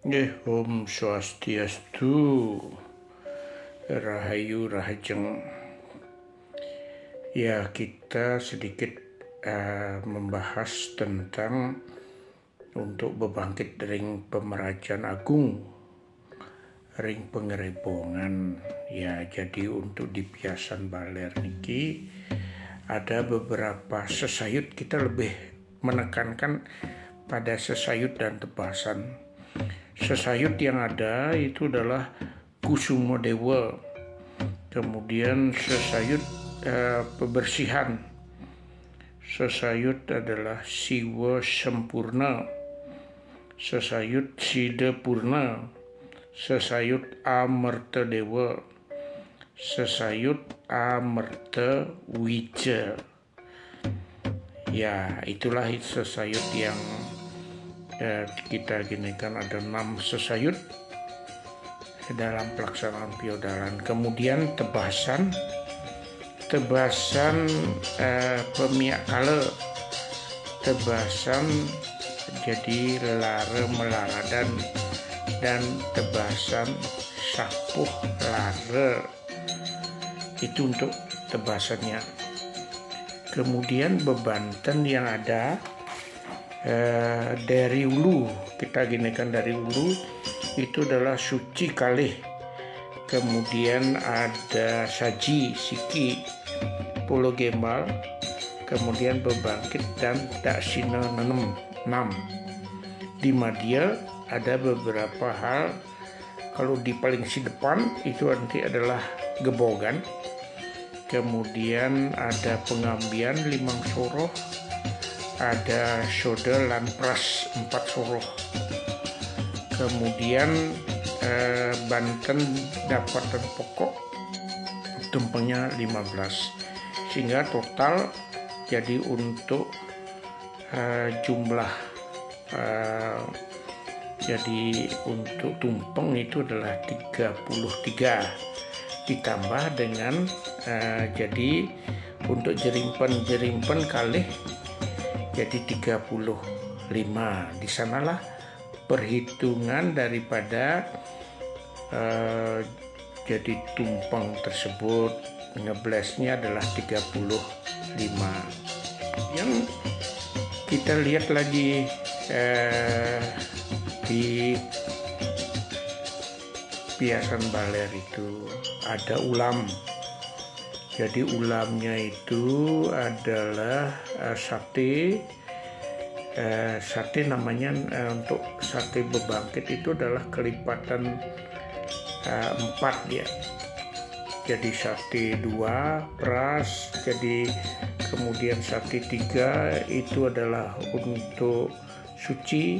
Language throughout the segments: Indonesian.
Om Swastiastu, Rahayu Rahajeng. Ya, kita sedikit membahas tentang untuk bebangkit ring Pemerajan Agung, ring pengerebongan. Ya, jadi untuk di Piasan Baler niki ada beberapa sesayut, kita lebih menekankan pada sesayut dan tebasan. Sesayut yang ada itu adalah Kusumo Dewa, kemudian sesayut pebersihan, sesayut adalah Siwa Sempurna, sesayut Sida Purna, sesayut Amerta Dewa, sesayut Amerta Wija. Ya, itulah sesayut yang kita gini kan ada 6 sesayut dalam pelaksanaan piodalan. Kemudian tebasan pemiak kale, tebasan jadi lara melaradan, dan tebasan sapuh lara. Itu untuk tebasannya. Kemudian bebanten yang ada dari ulu, kita ginikan dari ulu itu adalah suci kalih, kemudian ada saji siki pulau gembal, kemudian bebangkit dan daksina 6. Di Madya ada beberapa hal. Kalau di paling si depan itu nanti adalah gebogan, kemudian ada pengambian 5 soroh, ada soda lan pras 4 soroh, kemudian Banten dapatan pokok tumpengnya 15, sehingga total jadi untuk jumlah jadi untuk tumpeng itu adalah 33, ditambah dengan jadi untuk jerimpen kalih jadi 35. Di sanalah perhitungan daripada jadi tumpeng tersebut, ngeblesnya adalah 35. Yang kita lihat lagi di Piasan Baler itu ada ulam. Jadi ulamnya itu adalah sate namanya. Untuk sate bebangkit itu adalah kelipatan 4 ya. Jadi sate 2 pras, jadi kemudian sate 3 itu adalah untuk suci,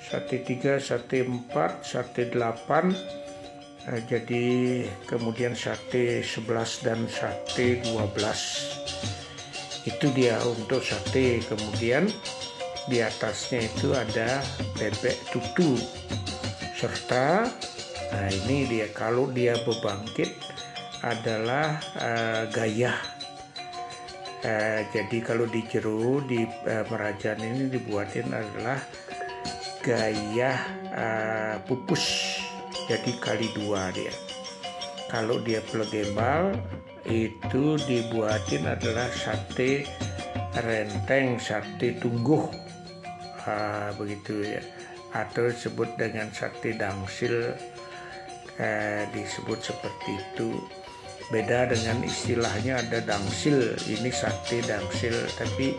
sate 3, sate 4, sate 8. Jadi kemudian sate 11 dan sate 12. Itu dia untuk sate. Kemudian di atasnya itu ada bebek tutu serta ini dia, kalau dia bebangkit adalah gayah. Jadi kalau di jero di Merajan ini dibuatin adalah gayah pupus, jadi kali 2 dia. Kalau dia pelegembal itu dibuatin adalah sate renteng, sate tungguh, begitu ya, atau disebut dengan sate dangsil, disebut seperti itu. Beda dengan istilahnya, ada dangsil, ini sate dangsil, tapi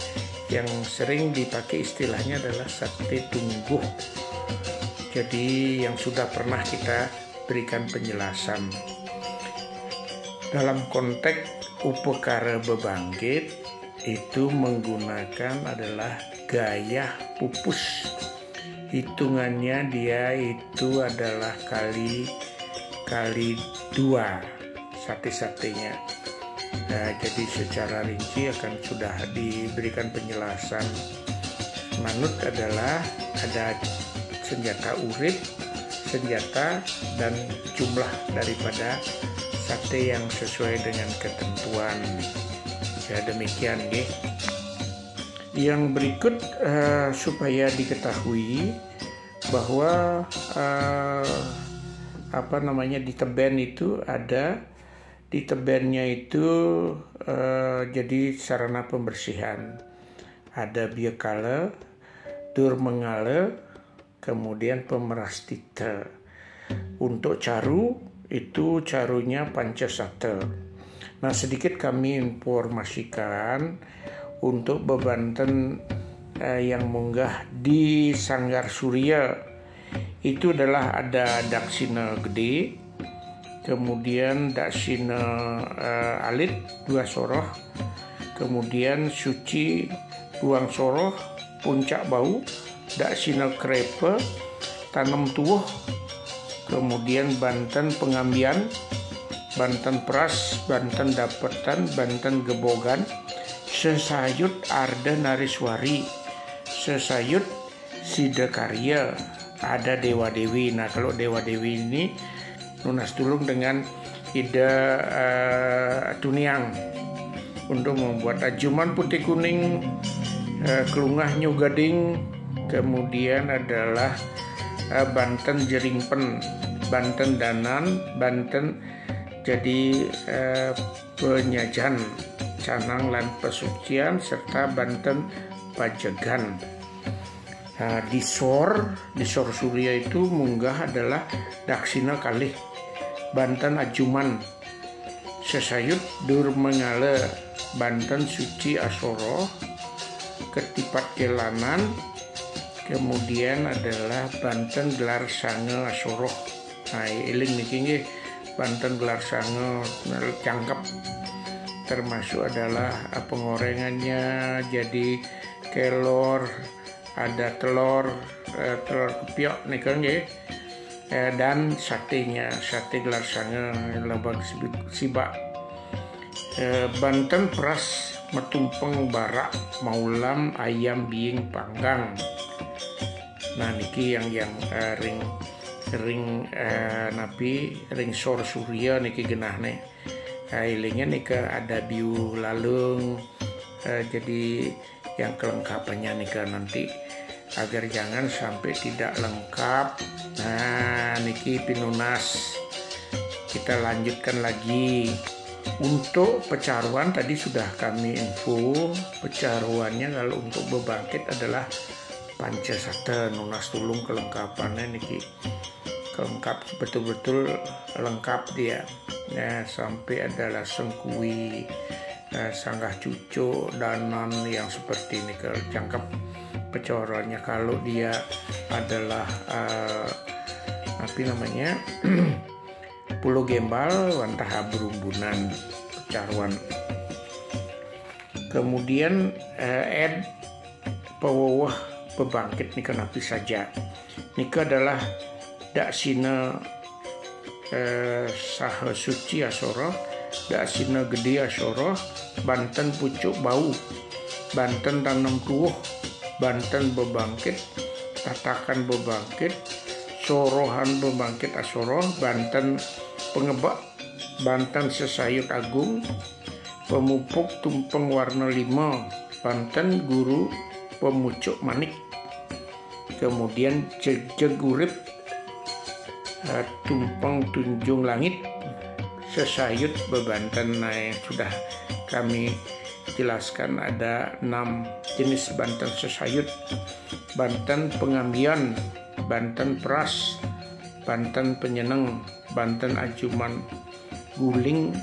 yang sering dipakai istilahnya adalah sate tungguh. Jadi yang sudah pernah kita berikan penjelasan dalam konteks upekara bebangkit itu menggunakan adalah gayah pupus. Hitungannya dia itu adalah kali 2 sate-satenya. Jadi secara rinci akan sudah diberikan penjelasan. Manut adalah ada senjata urip, senjata, dan jumlah daripada sate yang sesuai dengan ketentuan. Ya, demikian nggih. Yang berikut supaya diketahui bahwa di teben itu ada, di tebennya itu jadi sarana pembersihan. Ada biekale, dur mengale, kemudian pemeras tite. Untuk caru itu carunya pancasate. Nah, sedikit kami informasikan untuk bebanten yang munggah di Sanggar Surya itu adalah ada daksina gede, kemudian daksina alit 2 soroh, kemudian suci ruang soroh, puncak bau, daksina krepe, tanam tuwuh, kemudian Banten pengambian, Banten peras, Banten dapetan, Banten gebogan, sesayut arda nariswari, sesayut sidakarya, ada dewa dewi. Nah, kalau dewa dewi ini lunas tulung dengan ida tuniang untuk membuat ajuman putih kuning, kelungah nyu gading, kemudian adalah Banten jeringpen, Banten danan, Banten jadi penyajan, canang lan pesucian, serta Banten pajegan. Nah, di Sor Surya itu munggah adalah daksina kalih, Banten ajuman, sesayut dur mengale, Banten suci asoro, ketipat kelanan, kemudian adalah Banten gelar sange asoroh. Nah, iling niki nggih Banten gelar sange cangkep, termasuk adalah pengorengannya jadi kelor, ada telur kepiok nika nggih, dan satenya, sate gelar sange lebang sibak. Banten peras metumpeng barak, maulam ayam biing panggang. Nah, niki yang ring Sor Surya niki genahne. Ilingnya nika ada biu lalung, jadi yang kelengkapannya nika nanti agar jangan sampai tidak lengkap. Nah, niki pinunas. Kita lanjutkan lagi. Untuk pecaruan tadi sudah kami info, pecaruannya kalau untuk bebangkit adalah pancasate, nunas tulung kelengkapannya niki lengkap, betul-betul lengkap dia. Nah, sampai adalah sengkui, sanggah cucuk, danan yang seperti ini cangkep pecaruannya. Kalau dia adalah pulau gembal wantaha berumbunan pecaruan. Kemudian pewawah pebangkit nika napi saja. Nika adalah daksina saha suci asoro, daksina gede asoro, Banten pucuk bau, Banten tanam tuwuh, Banten bebangkit, tatakan bebangkit, sorohan bebangkit asoro, Banten pengebak, Banten sesayut agung, pemupuk tumpeng warna 5, Banten guru pemucuk manik, kemudian jegurip tumpeng tunjung langit, sesayut bebanten. Nah, yang sudah kami jelaskan ada 6 jenis Banten sesayut: Banten pengambian, Banten peras, Banten penyeneng, Banten ajuman guling,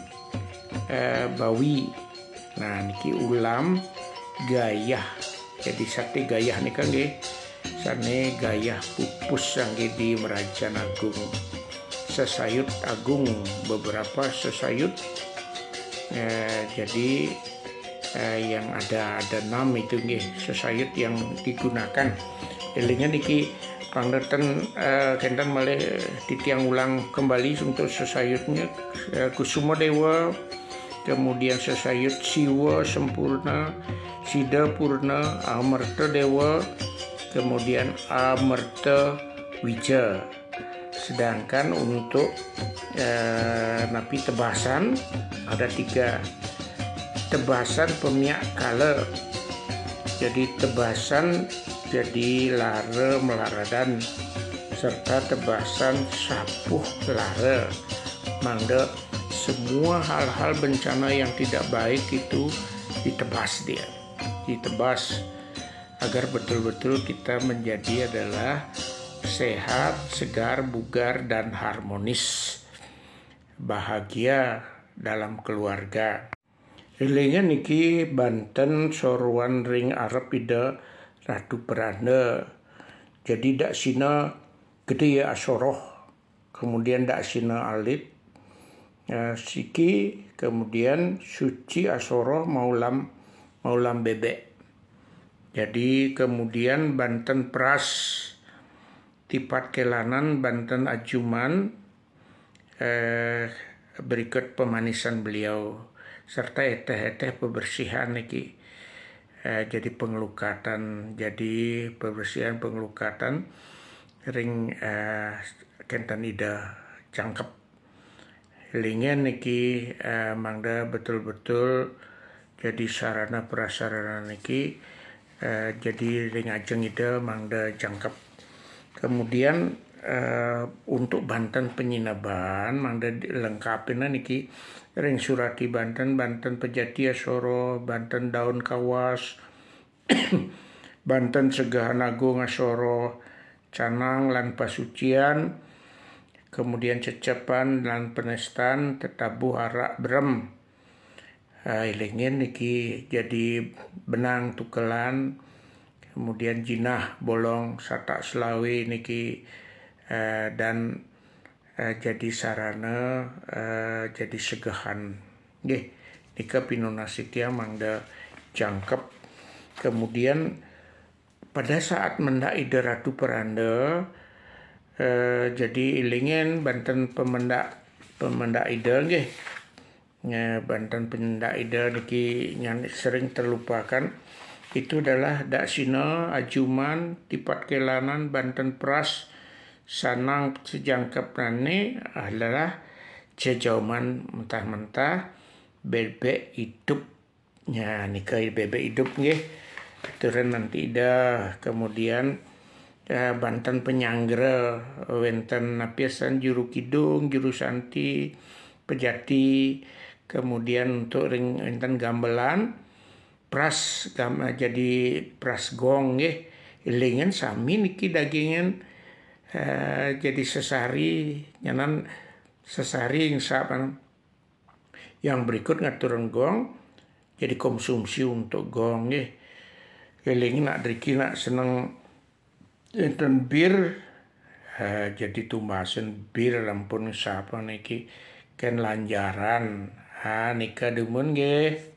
bawi. Nah, niki ulam gayah, jadi sate gayah nih kan nggih, sane gayah pupus yang di Merajan Agung, sesayut agung, beberapa sesayut. Jadi yang ada 6 itu nggih sesayut yang digunakan. Elingnya niki pangerten kenten malih ditiang ulang kembali untuk sesayutnya. Kusuma Dewa, kemudian sesayut Siwa Sempurna, Sida Purna, Amarta Dewa, kemudian Amarta Wija. Sedangkan untuk napi tebasan ada 3. Tebasan pemiak kale, jadi tebasan jadi lare melaradan, serta tebasan sapuh lare. Mangga semua hal-hal bencana yang tidak baik itu ditebas agar betul-betul kita menjadi adalah sehat, segar, bugar, dan harmonis, bahagia dalam keluarga. Elingan niki Banten soruan ring Arab ida Ratu Peranda. Jadi dak sina gede ya asoroh, kemudian dak sina alit, siki, kemudian suci asoroh maulam bebek. Jadi kemudian Banten Pras, Tipat Kelanan, Banten Ajuman, berikut pemanisan beliau serta eteh pembersihan niki. Jadi pengelukatan, jadi pembersihan pengelukatan ring kenten ida cangkep. Lingen niki mangda betul-betul jadi sarana prasarana niki jadi ring ajeng ida mangda cangkep. Kemudian untuk Banten Penyinaban mangda lengkapin niki ring Surati Banten, Banten Pejati Asoro, Banten Daun Kawas, Banten Segahan Agung Asoro, Canang lan Pasucian, kemudian Cecepan lan Penestan, Tetabu Harak Brem. Ilingin niki jadi Benang Tukelan, kemudian Jinah Bolong Satak Selawi niki dan jadi sarana jadi segahan. Nggih, nika pinunasitia mangda jangkep. Kemudian pada saat mendak ida Ratu Peranda, jadi ilingin Banten pemendak ida nggih. Banten pemendak ida niki yang sering terlupakan itu adalah dak sina Ajuman, Tipat Kelanan, Banten Pras, Sanang sejangkep nane adalah jejauman mentah-mentah bebek hidup. Ya nika bebek hidup nggih. Turun nanti ida. Kemudian Banten Penyanggera, wenten napiasan Juru Kidung, Juru Santi, Pejati. Kemudian untuk ring wenten gamelan pras jadi pras gong nggih. Ilingan sami niki dagingan jadi sesari nyanan sesari yang berikut ngaturun gong jadi konsumsi untuk gong nggih. Keling nak driki nak seneng enten bir jadi tumbasen bir lampun sapa niki ken lanjaran nika demun nggih.